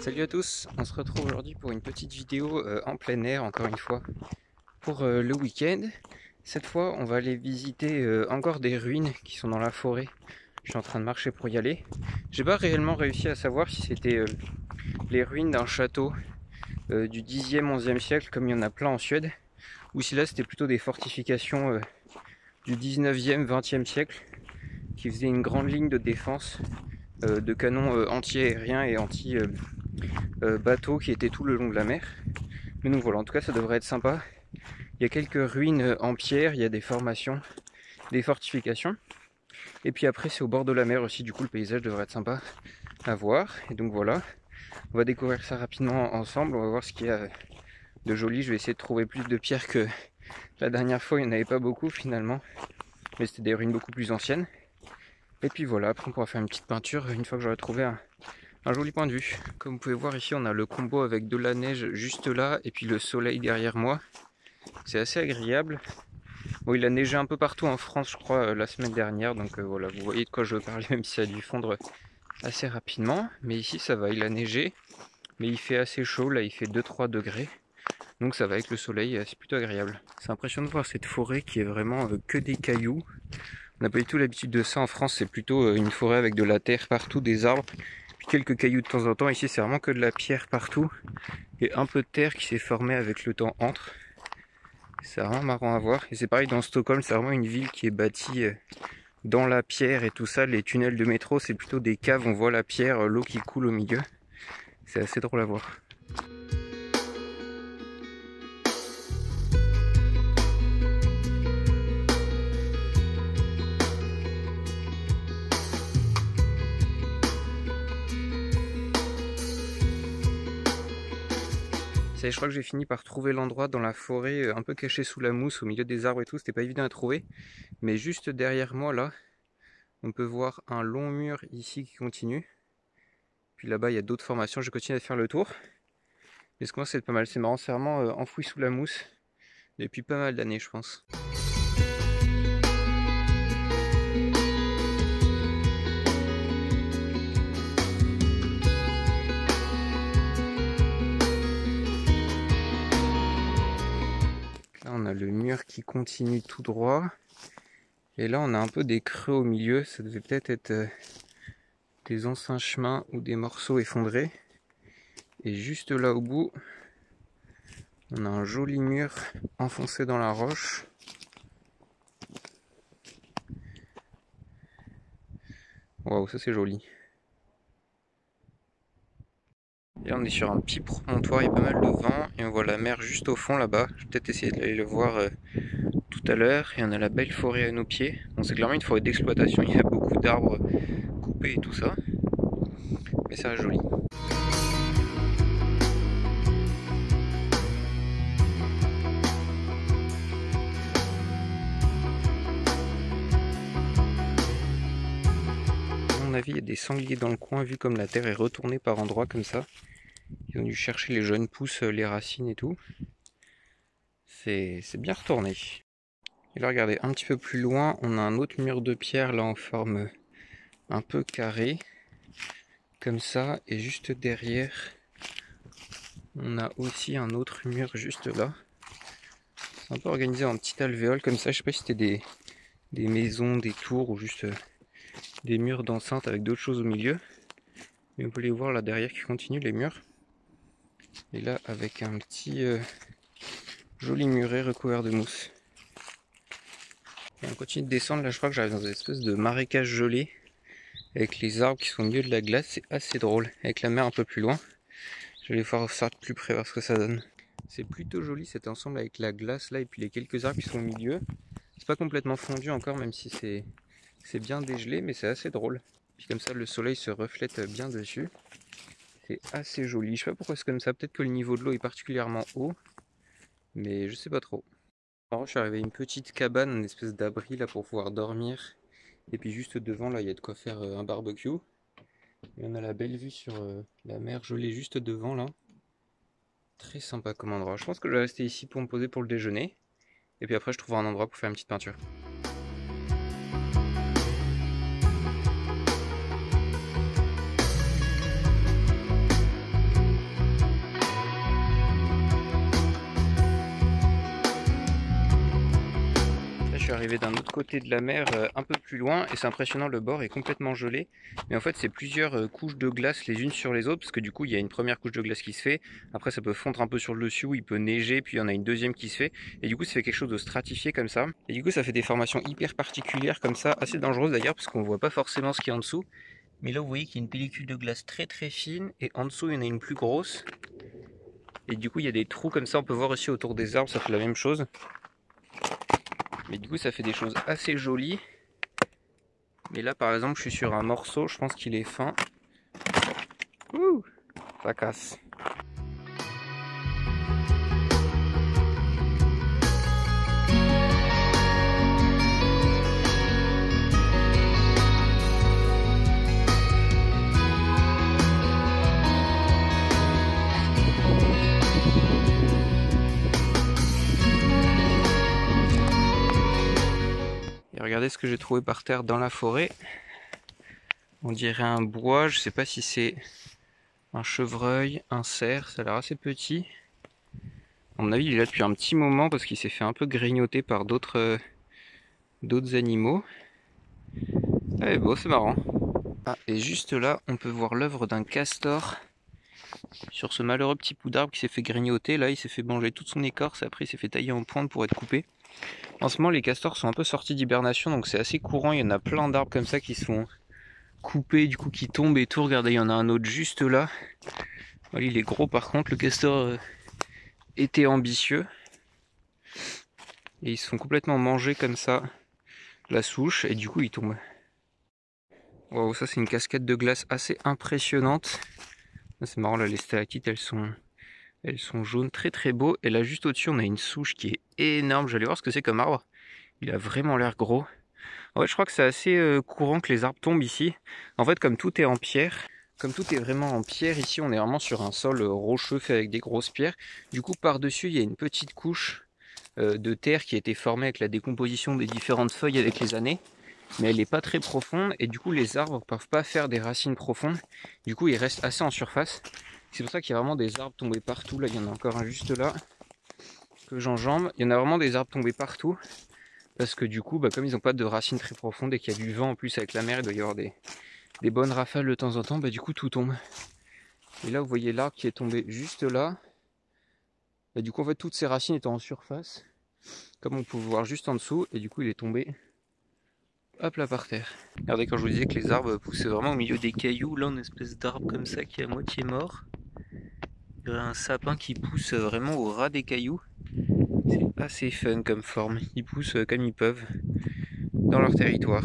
Salut à tous, on se retrouve aujourd'hui pour une petite vidéo en plein air, encore une fois, pour le week-end. Cette fois, on va aller visiter encore des ruines qui sont dans la forêt. Je suis en train de marcher pour y aller. J'ai pas réellement réussi à savoir si c'était les ruines d'un château du 10e, 11e siècle, comme il y en a plein en Suède, ou si là c'était plutôt des fortifications du 19e, 20e siècle, qui faisaient une grande ligne de défense de canons anti-aériens et anti-bateaux qui étaient tout le long de la mer. Mais donc voilà, en tout cas ça devrait être sympa. Il y a quelques ruines en pierre, il y a des formations, des fortifications. Et puis après c'est au bord de la mer aussi, du coup le paysage devrait être sympa à voir. Et donc voilà, on va découvrir ça rapidement ensemble, on va voir ce qu'il y a de joli. Je vais essayer de trouver plus de pierres que la dernière fois, il n'y en avait pas beaucoup finalement. Mais c'était des ruines beaucoup plus anciennes. Et puis voilà, après on pourra faire une petite peinture une fois que j'aurai trouvé un joli point de vue. Comme vous pouvez voir ici, on a le combo avec de la neige juste là et puis le soleil derrière moi. C'est assez agréable. Bon, il a neigé un peu partout en France, je crois, la semaine dernière. Donc voilà, vous voyez de quoi je veux parler, même si ça a dû fondre assez rapidement. Mais ici, ça va, il a neigé. Mais il fait assez chaud, là il fait 2-3 degrés. Donc ça va avec le soleil, c'est plutôt agréable. C'est impressionnant de voir cette forêt qui est vraiment que des cailloux. On n'a pas du tout l'habitude de ça en France, c'est plutôt une forêt avec de la terre partout, des arbres, puis quelques cailloux de temps en temps. Ici c'est vraiment que de la pierre partout et un peu de terre qui s'est formée avec le temps entre. C'est vraiment marrant à voir. Et c'est pareil dans Stockholm, c'est vraiment une ville qui est bâtie dans la pierre et tout ça. Les tunnels de métro c'est plutôt des caves, on voit la pierre, l'eau qui coule au milieu. C'est assez drôle à voir. Je crois que j'ai fini par trouver l'endroit dans la forêt, un peu caché sous la mousse, au milieu des arbres et tout. C'était pas évident à trouver. Mais juste derrière moi, là, on peut voir un long mur ici qui continue. Puis là-bas, il y a d'autres formations. Je continue à faire le tour. Mais ce que moi, c'est pas mal. C'est marrant, c'est vraiment enfoui sous la mousse depuis pas mal d'années, je pense. Là, on a le mur qui continue tout droit. Et là, on a un peu des creux au milieu. Ça devait peut-être être des anciens chemins ou des morceaux effondrés. Et juste là au bout, on a un joli mur enfoncé dans la roche. Waouh, ça c'est joli. Et là on est sur un petit promontoire, il y a pas mal de vent et on voit la mer juste au fond là-bas. Je vais peut-être essayer d'aller le voir tout à l'heure. Et on a la belle forêt à nos pieds. Bon, c'est clairement une forêt d'exploitation, il y a beaucoup d'arbres coupés et tout ça. Mais ça reste joli. À mon avis, il y a des sangliers dans le coin, vu comme la terre est retournée par endroits comme ça. Ils ont dû chercher les jeunes pousses, les racines et tout. C'est bien retourné. Et là, regardez, un petit peu plus loin, on a un autre mur de pierre là en forme un peu carrée. Comme ça. Et juste derrière, on a aussi un autre mur juste là. C'est un peu organisé en petit alvéole comme ça. Je sais pas si c'était des maisons, des tours ou juste des murs d'enceinte avec d'autres choses au milieu. Mais on peut les voir là derrière qui continuent les murs. Et là avec un petit joli muret recouvert de mousse. Et on continue de descendre, là je crois que j'arrive dans une espèce de marécage gelé. Avec les arbres qui sont au milieu de la glace, c'est assez drôle. Avec la mer un peu plus loin. Je vais aller voir ça de plus près, voir ce que ça donne. C'est plutôt joli cet ensemble avec la glace là et puis les quelques arbres qui sont au milieu. C'est pas complètement fondu encore, même si c'est bien dégelé, mais c'est assez drôle. Puis comme ça le soleil se reflète bien dessus. C'est assez joli. Je sais pas pourquoi c'est comme ça. Peut-être que le niveau de l'eau est particulièrement haut. Mais je sais pas trop. Alors, je suis arrivé à une petite cabane, une espèce d'abri là pour pouvoir dormir. Et puis juste devant là il y a de quoi faire un barbecue. Et on a la belle vue sur la mer gelée juste devant là. Très sympa comme endroit. Je pense que je vais rester ici pour me poser pour le déjeuner. Et puis après je trouverai un endroit pour faire une petite peinture. je suis arrivé d'un autre côté de la mer, un peu plus loin, et c'est impressionnant, le bord est complètement gelé. Mais en fait, c'est plusieurs couches de glace les unes sur les autres, parce que du coup, il y a une première couche de glace qui se fait. Après, ça peut fondre un peu sur le dessus, il peut neiger, puis il y en a une deuxième qui se fait. Et du coup, ça fait quelque chose de stratifié comme ça. Et du coup, ça fait des formations hyper particulières comme ça, assez dangereuses d'ailleurs, parce qu'on voit pas forcément ce qu'il y a en dessous. Mais là, vous voyez qu'il y a une pellicule de glace très très fine, et en dessous, il y en a une plus grosse. Et du coup, il y a des trous comme ça, on peut voir aussi autour des arbres, ça fait la même chose. Mais du coup, ça fait des choses assez jolies. Mais là, par exemple, je suis sur un morceau, je pense qu'il est fin. Ouh, ça casse. Et regardez ce que j'ai trouvé par terre dans la forêt. On dirait un bois, je sais pas si c'est un chevreuil, un cerf, ça a l'air assez petit. À mon avis, il est là depuis un petit moment parce qu'il s'est fait un peu grignoter par d'autres animaux. Eh bon, c'est marrant. Ah, et juste là, on peut voir l'œuvre d'un castor sur ce malheureux petit bout d'arbre qui s'est fait grignoter. Là, il s'est fait manger toute son écorce et après il s'est fait tailler en pointe pour être coupé. En ce moment, les castors sont un peu sortis d'hibernation, donc c'est assez courant. Il y en a plein d'arbres comme ça qui sont coupés, du coup qui tombent et tout. Regardez, il y en a un autre juste là. Voilà, il est gros par contre. Le castor était ambitieux. Et ils se font complètement manger comme ça la souche et du coup ils tombent. Wow, ça c'est une cascade de glace assez impressionnante. C'est marrant là, les stalactites elles sont jaunes, très très beau. Et là juste au-dessus on a une souche qui est énorme. J'allais voir ce que c'est comme arbre. Il a vraiment l'air gros. En fait je crois que c'est assez courant que les arbres tombent ici. En fait comme tout est en pierre, comme tout est vraiment en pierre ici, on est vraiment sur un sol rocheux fait avec des grosses pierres. Du coup par-dessus il y a une petite couche de terre qui a été formée avec la décomposition des différentes feuilles avec les années. Mais elle n'est pas très profonde et du coup les arbres ne peuvent pas faire des racines profondes. Du coup ils restent assez en surface. C'est pour ça qu'il y a vraiment des arbres tombés partout. Là il y en a encore un juste là que j'enjambe. Il y en a vraiment des arbres tombés partout. Parce que du coup comme ils n'ont pas de racines très profondes et qu'il y a du vent en plus avec la mer, il doit y avoir des bonnes rafales de temps en temps, du coup tout tombe. Et là vous voyez l'arbre qui est tombé juste là. Et du coup en fait toutes ces racines étant en surface, comme on peut voir juste en dessous, et du coup il est tombé hop là par terre. Regardez, quand je vous disais que les arbres poussaient vraiment au milieu des cailloux, là on a une espèce d'arbre comme ça qui est à moitié mort. Il y aurait un sapin qui pousse vraiment au ras des cailloux. C'est assez fun comme forme, ils poussent comme ils peuvent dans leur territoire.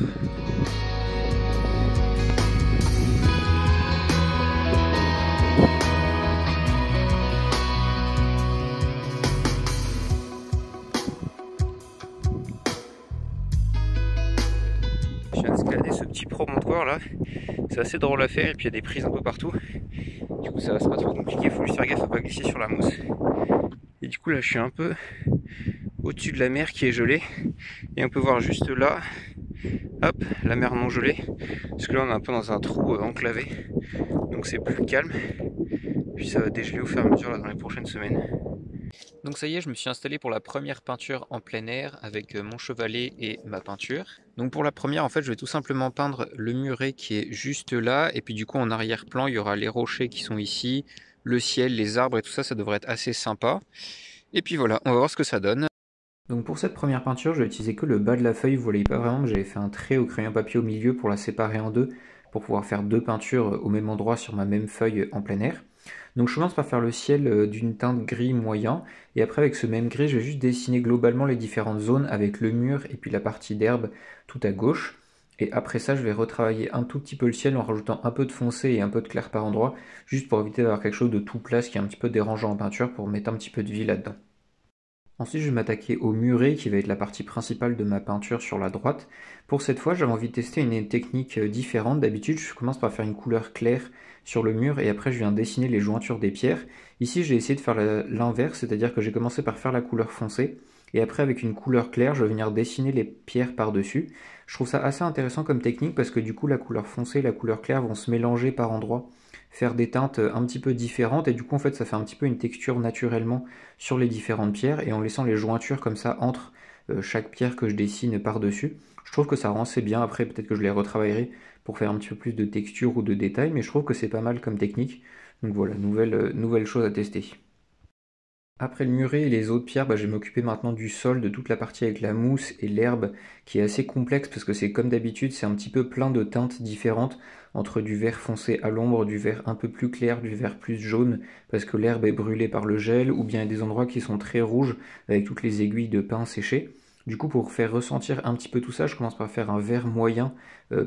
Je viens d'escalader ce petit promontoire là, c'est assez drôle à faire et puis il y a des prises un peu partout. Du coup ça va, c'est pas trop compliqué, il faut juste faire gaffe à pas glisser sur la mousse. Et du coup là je suis un peu au-dessus de la mer qui est gelée et on peut voir juste là, hop, la mer non gelée, parce que là on est un peu dans un trou enclavé, donc c'est plus calme, puis ça va dégeler au fur et à mesure là, dans les prochaines semaines. Donc ça y est, je me suis installé pour la première peinture en plein air avec mon chevalet et ma peinture. Donc pour la première, en fait, je vais tout simplement peindre le muret qui est juste là, et puis du coup en arrière-plan, il y aura les rochers qui sont ici, le ciel, les arbres et tout ça, ça devrait être assez sympa. Et puis voilà, on va voir ce que ça donne. Donc pour cette première peinture, je vais utiliser que le bas de la feuille, vous ne voyez pas vraiment, mais j'avais fait un trait au crayon papier au milieu pour la séparer en deux, pour pouvoir faire deux peintures au même endroit sur ma même feuille en plein air. Donc je commence par faire le ciel d'une teinte gris moyen, et après avec ce même gris, je vais juste dessiner globalement les différentes zones avec le mur et puis la partie d'herbe tout à gauche. Et après ça, je vais retravailler un tout petit peu le ciel en rajoutant un peu de foncé et un peu de clair par endroit, juste pour éviter d'avoir quelque chose de tout plat, ce qui est un petit peu dérangeant en peinture, pour mettre un petit peu de vie là-dedans. Ensuite, je vais m'attaquer au muret qui va être la partie principale de ma peinture sur la droite. Pour cette fois, j'avais envie de tester une technique différente. D'habitude, je commence par faire une couleur claire sur le mur et après je viens dessiner les jointures des pierres. Ici, j'ai essayé de faire l'inverse, c'est-à-dire que j'ai commencé par faire la couleur foncée et après avec une couleur claire, je vais venir dessiner les pierres par-dessus. Je trouve ça assez intéressant comme technique parce que du coup, la couleur foncée et la couleur claire vont se mélanger par endroits, faire des teintes un petit peu différentes et du coup en fait ça fait un petit peu une texture naturellement sur les différentes pierres et en laissant les jointures comme ça entre chaque pierre que je dessine par-dessus. Je trouve que ça rend assez bien. Après, peut-être que je les retravaillerai pour faire un petit peu plus de texture ou de détails, mais je trouve que c'est pas mal comme technique. Donc voilà, nouvelle chose à tester. Après le muret et les autres pierres, je vais m'occuper maintenant du sol, de toute la partie avec la mousse et l'herbe, qui est assez complexe parce que c'est comme d'habitude, c'est un petit peu plein de teintes différentes, entre du vert foncé à l'ombre, du vert un peu plus clair, du vert plus jaune, parce que l'herbe est brûlée par le gel, ou bien il y a des endroits qui sont très rouges, avec toutes les aiguilles de pin séchées. Du coup, pour faire ressentir un petit peu tout ça, je commence par faire un vert moyen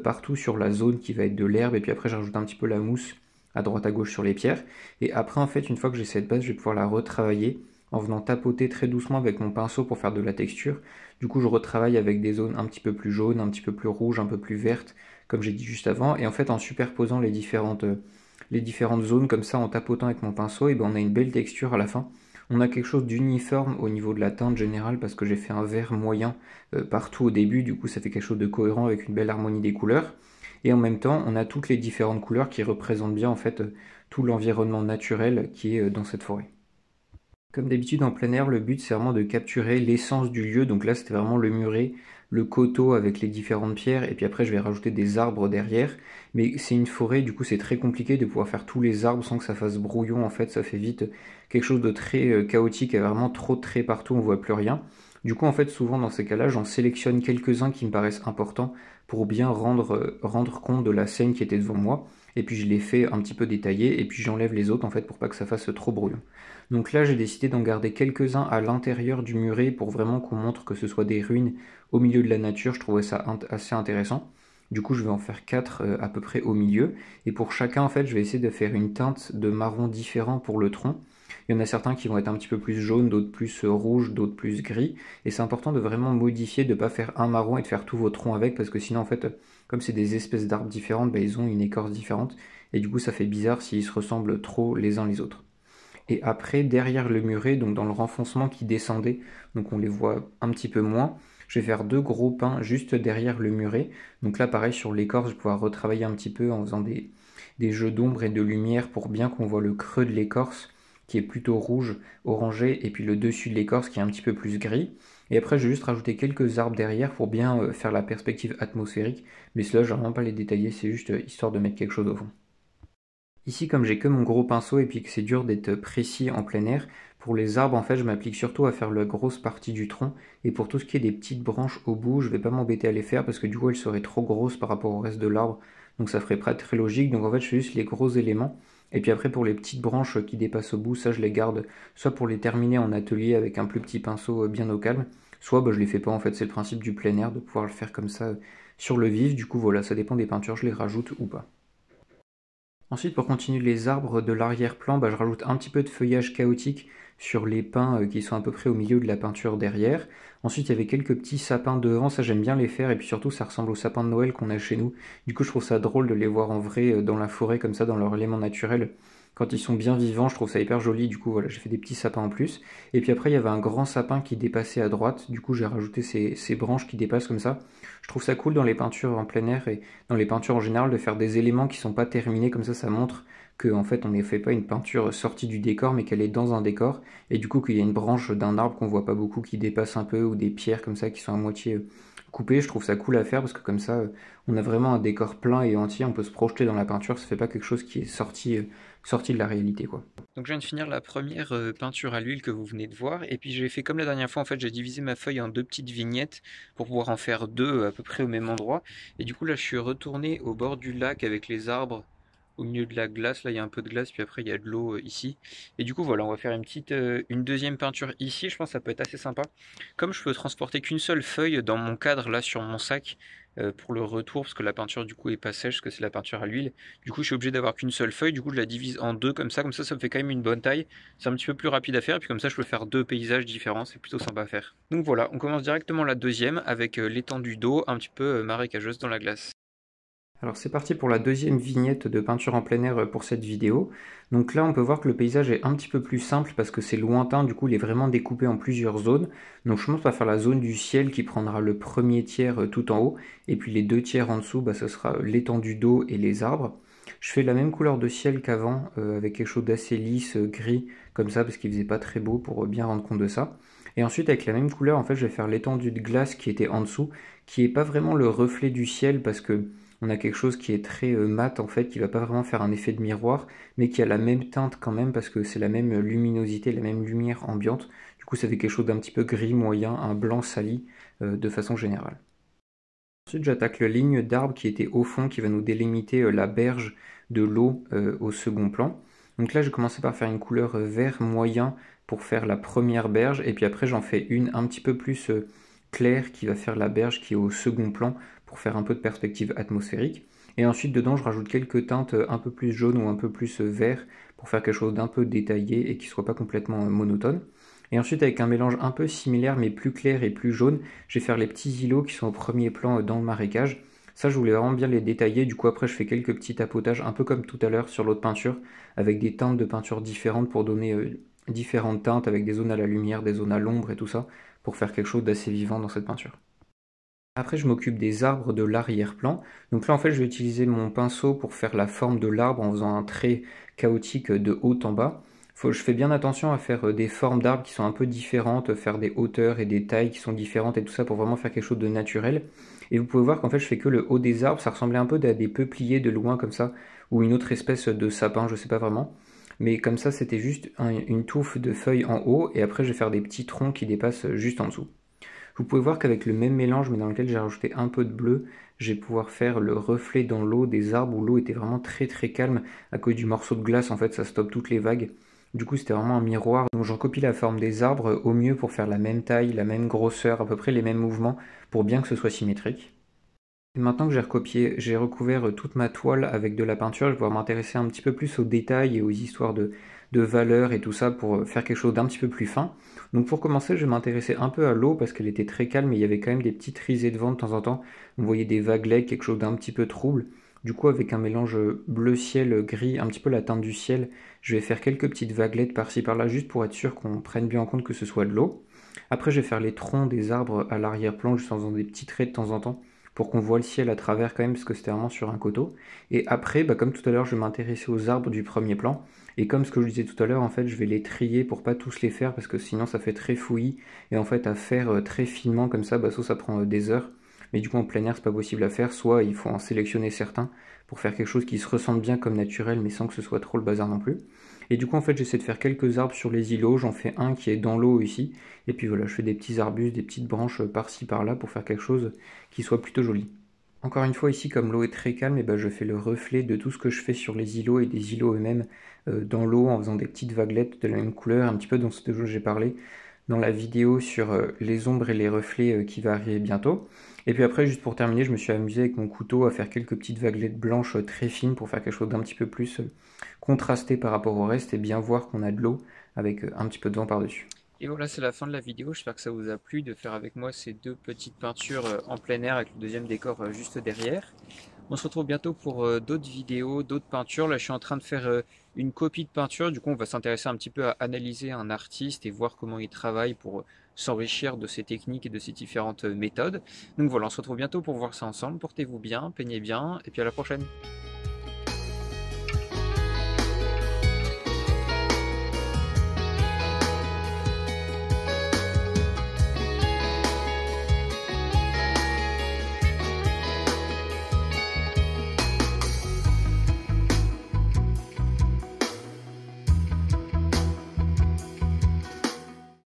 partout sur la zone qui va être de l'herbe, et puis après je rajoute un petit peu la mousse à droite à gauche sur les pierres. Et après, en fait, une fois que j'ai cette base, je vais pouvoir la retravailler en venant tapoter très doucement avec mon pinceau pour faire de la texture. Du coup, je retravaille avec des zones un petit peu plus jaunes, un petit peu plus rouges, un peu plus vertes, comme j'ai dit juste avant. Et en fait, en superposant les différentes zones comme ça, en tapotant avec mon pinceau, et on a une belle texture à la fin. On a quelque chose d'uniforme au niveau de la teinte générale parce que j'ai fait un vert moyen partout au début. Du coup, ça fait quelque chose de cohérent avec une belle harmonie des couleurs. Et en même temps, on a toutes les différentes couleurs qui représentent bien en fait tout l'environnement naturel qui est dans cette forêt. Comme d'habitude en plein air, le but c'est vraiment de capturer l'essence du lieu. Donc là c'était vraiment le muret, le coteau avec les différentes pierres et puis après je vais rajouter des arbres derrière. Mais c'est une forêt, du coup c'est très compliqué de pouvoir faire tous les arbres sans que ça fasse brouillon en fait. Ça fait vite quelque chose de très chaotique et vraiment trop de traits partout, on voit plus rien. Du coup en fait souvent dans ces cas-là j'en sélectionne quelques-uns qui me paraissent importants pour bien rendre compte de la scène qui était devant moi. Et puis je les fais un petit peu détailler et puis j'enlève les autres en fait pour pas que ça fasse trop brouillon. Donc là, j'ai décidé d'en garder quelques-uns à l'intérieur du muret pour vraiment qu'on montre que ce soit des ruines au milieu de la nature. Je trouvais ça assez intéressant. Du coup, je vais en faire 4 à peu près au milieu. Et pour chacun, en fait, je vais essayer de faire une teinte de marron différent pour le tronc. Il y en a certains qui vont être un petit peu plus jaunes, d'autres plus rouges, d'autres plus gris. Et c'est important de vraiment modifier, de ne pas faire un marron et de faire tous vos troncs avec, parce que sinon, en fait, comme c'est des espèces d'arbres différentes, ils ont une écorce différente. Et du coup, ça fait bizarre s'ils se ressemblent trop les uns les autres. Et après, derrière le muret, donc dans le renfoncement qui descendait, donc on les voit un petit peu moins, je vais faire deux gros pins juste derrière le muret. Donc là, pareil, sur l'écorce, je vais pouvoir retravailler un petit peu en faisant des jeux d'ombre et de lumière pour bien qu'on voit le creux de l'écorce qui est plutôt rouge, orangé, et puis le dessus de l'écorce qui est un petit peu plus gris. Et après, je vais juste rajouter quelques arbres derrière pour bien faire la perspective atmosphérique. Mais cela, je ne vais vraiment pas les détailler, c'est juste histoire de mettre quelque chose au fond. Ici, comme j'ai que mon gros pinceau et puis que c'est dur d'être précis en plein air, pour les arbres, en fait, je m'applique surtout à faire la grosse partie du tronc. Et pour tout ce qui est des petites branches au bout, je vais pas m'embêter à les faire parce que du coup, elles seraient trop grosses par rapport au reste de l'arbre. Donc ça ferait pas très logique. Donc en fait, je fais juste les gros éléments. Et puis après, pour les petites branches qui dépassent au bout, ça, je les garde soit pour les terminer en atelier avec un plus petit pinceau bien au calme, soit je les fais pas. En fait, c'est le principe du plein air de pouvoir le faire comme ça sur le vif. Du coup, voilà, ça dépend des peintures, je les rajoute ou pas. Ensuite, pour continuer les arbres de l'arrière-plan, je rajoute un petit peu de feuillage chaotique sur les pins qui sont à peu près au milieu de la peinture derrière. Ensuite, il y avait quelques petits sapins devant, ça j'aime bien les faire, et puis surtout ça ressemble aux sapins de Noël qu'on a chez nous. Du coup, je trouve ça drôle de les voir en vrai dans la forêt, comme ça, dans leur élément naturel. Quand ils sont bien vivants, je trouve ça hyper joli, du coup voilà, j'ai fait des petits sapins en plus. Et puis après, il y avait un grand sapin qui dépassait à droite, du coup j'ai rajouté ces branches qui dépassent comme ça. Je trouve ça cool dans les peintures en plein air et dans les peintures en général de faire des éléments qui sont pas terminés, comme ça montre que en fait on ne fait pas une peinture sortie du décor mais qu'elle est dans un décor et du coup qu'il y a une branche d'un arbre qu'on voit pas beaucoup qui dépasse un peu ou des pierres comme ça qui sont à moitié coupées. Je trouve ça cool à faire parce que comme ça on a vraiment un décor plein et entier, on peut se projeter dans la peinture, ça fait pas quelque chose qui est sorti de la réalité quoi. Donc je viens de finir la première peinture à l'huile que vous venez de voir, et puis j'ai fait comme la dernière fois, en fait j'ai divisé ma feuille en deux petites vignettes pour pouvoir en faire deux à peu près au même endroit. Et du coup là je suis retourné au bord du lac avec les arbres au milieu de la glace, là il y a un peu de glace, puis après il y a de l'eau ici. Et du coup voilà, on va faire une deuxième peinture ici, je pense que ça peut être assez sympa. Comme je peux transporter qu'une seule feuille dans mon cadre là sur mon sac, pour le retour, parce que la peinture du coup est pas sèche, parce que c'est la peinture à l'huile. Du coup je suis obligé d'avoir qu'une seule feuille, du coup je la divise en deux comme ça me fait quand même une bonne taille. C'est un petit peu plus rapide à faire, et puis comme ça je peux faire deux paysages différents, c'est plutôt sympa à faire. Donc voilà, on commence directement la deuxième avec l'étendue d'eau un petit peu marécageuse dans la glace. Alors c'est parti pour la deuxième vignette de peinture en plein air pour cette vidéo. Donc là on peut voir que le paysage est un petit peu plus simple parce que c'est lointain, du coup il est vraiment découpé en plusieurs zones. Donc je commence par faire la zone du ciel qui prendra le premier tiers tout en haut et puis les deux tiers en dessous, ce sera l'étendue d'eau et les arbres. Je fais la même couleur de ciel qu'avant avec quelque chose d'assez lisse, gris comme ça parce qu'il faisait pas très beau pour bien rendre compte de ça. Et ensuite avec la même couleur, en fait, je vais faire l'étendue de glace qui était en dessous, qui est pas vraiment le reflet du ciel parce que on a quelque chose qui est très mat en fait, qui va pas vraiment faire un effet de miroir, mais qui a la même teinte quand même parce que c'est la même luminosité, la même lumière ambiante. Du coup, ça fait quelque chose d'un petit peu gris moyen, un blanc sali de façon générale. Ensuite, j'attaque la ligne d'arbre qui était au fond, qui va nous délimiter la berge de l'eau au second plan. Donc là, j'ai commencé par faire une couleur vert moyen pour faire la première berge, et puis après, j'en fais une un petit peu plus claire qui va faire la berge qui est au second plan pour faire un peu de perspective atmosphérique. Et ensuite, dedans, je rajoute quelques teintes un peu plus jaunes ou un peu plus vert pour faire quelque chose d'un peu détaillé et qui ne soit pas complètement monotone. Et ensuite, avec un mélange un peu similaire mais plus clair et plus jaune, je vais faire les petits îlots qui sont au premier plan dans le marécage. Ça, je voulais vraiment bien les détailler. Du coup, après, je fais quelques petits tapotages, un peu comme tout à l'heure sur l'autre peinture, avec des teintes de peinture différentes pour donner différentes teintes, avec des zones à la lumière, des zones à l'ombre et tout ça, pour faire quelque chose d'assez vivant dans cette peinture. Après, je m'occupe des arbres de l'arrière-plan. Donc là, en fait, je vais utiliser mon pinceau pour faire la forme de l'arbre en faisant un trait chaotique de haut en bas. Je fais bien attention à faire des formes d'arbres qui sont un peu différentes, faire des hauteurs et des tailles qui sont différentes et tout ça pour vraiment faire quelque chose de naturel. Et vous pouvez voir qu'en fait, je fais que le haut des arbres. Ça ressemblait un peu à des peupliers de loin comme ça, ou une autre espèce de sapin, je sais pas vraiment. Mais comme ça, c'était juste une touffe de feuilles en haut, et après, je vais faire des petits troncs qui dépassent juste en dessous. Vous pouvez voir qu'avec le même mélange, mais dans lequel j'ai rajouté un peu de bleu, je vais pouvoir faire le reflet dans l'eau des arbres où l'eau était vraiment très très calme à cause du morceau de glace. En fait, ça stoppe toutes les vagues. Du coup, c'était vraiment un miroir. Donc, j'en copie la forme des arbres au mieux pour faire la même taille, la même grosseur, à peu près les mêmes mouvements pour bien que ce soit symétrique. Et maintenant que j'ai recopié, j'ai recouvert toute ma toile avec de la peinture, je vais pouvoir m'intéresser un petit peu plus aux détails et aux histoires de valeurs et tout ça pour faire quelque chose d'un petit peu plus fin. Donc pour commencer, je vais m'intéresser un peu à l'eau parce qu'elle était très calme et il y avait quand même des petites risées de vent de temps en temps. On voyait des vaguelets, quelque chose d'un petit peu trouble. Du coup, avec un mélange bleu ciel, gris, un petit peu la teinte du ciel, je vais faire quelques petites vaguelettes par-ci par-là juste pour être sûr qu'on prenne bien en compte que ce soit de l'eau. Après, je vais faire les troncs des arbres à l'arrière-plan juste en faisant des petits traits de temps en temps pour qu'on voit le ciel à travers quand même, parce que c'était vraiment sur un coteau. Et après, comme tout à l'heure, je vais m'intéresser aux arbres du premier plan. Et comme ce que je disais tout à l'heure, en fait, je vais les trier pour pas tous les faire, parce que sinon ça fait très fouillis. Et en fait, à faire très finement comme ça, soit ça prend des heures. Mais du coup, en plein air, c'est pas possible à faire. Soit il faut en sélectionner certains pour faire quelque chose qui se ressente bien comme naturel, mais sans que ce soit trop le bazar non plus. Et du coup, en fait, j'essaie de faire quelques arbres sur les îlots. J'en fais un qui est dans l'eau ici. Et puis voilà, je fais des petits arbustes, des petites branches par-ci par-là pour faire quelque chose qui soit plutôt joli. Encore une fois, ici, comme l'eau est très calme, je fais le reflet de tout ce que je fais sur les îlots et des îlots eux-mêmes dans l'eau en faisant des petites vaguelettes de la même couleur, un petit peu dans ce que j'ai parlé dans la vidéo sur les ombres et les reflets qui va arriver bientôt. Et puis après, juste pour terminer, je me suis amusé avec mon couteau à faire quelques petites vaguelettes blanches très fines pour faire quelque chose d'un petit peu plus contrasté par rapport au reste et bien voir qu'on a de l'eau avec un petit peu de vent par-dessus. Et voilà, c'est la fin de la vidéo. J'espère que ça vous a plu de faire avec moi ces deux petites peintures en plein air avec le deuxième décor juste derrière. On se retrouve bientôt pour d'autres vidéos, d'autres peintures. Là, je suis en train de faire une copie de peinture. Du coup, on va s'intéresser un petit peu à analyser un artiste et voir comment il travaille pour s'enrichir de ses techniques et de ses différentes méthodes. Donc voilà, on se retrouve bientôt pour voir ça ensemble. Portez-vous bien, peignez bien, et puis à la prochaine.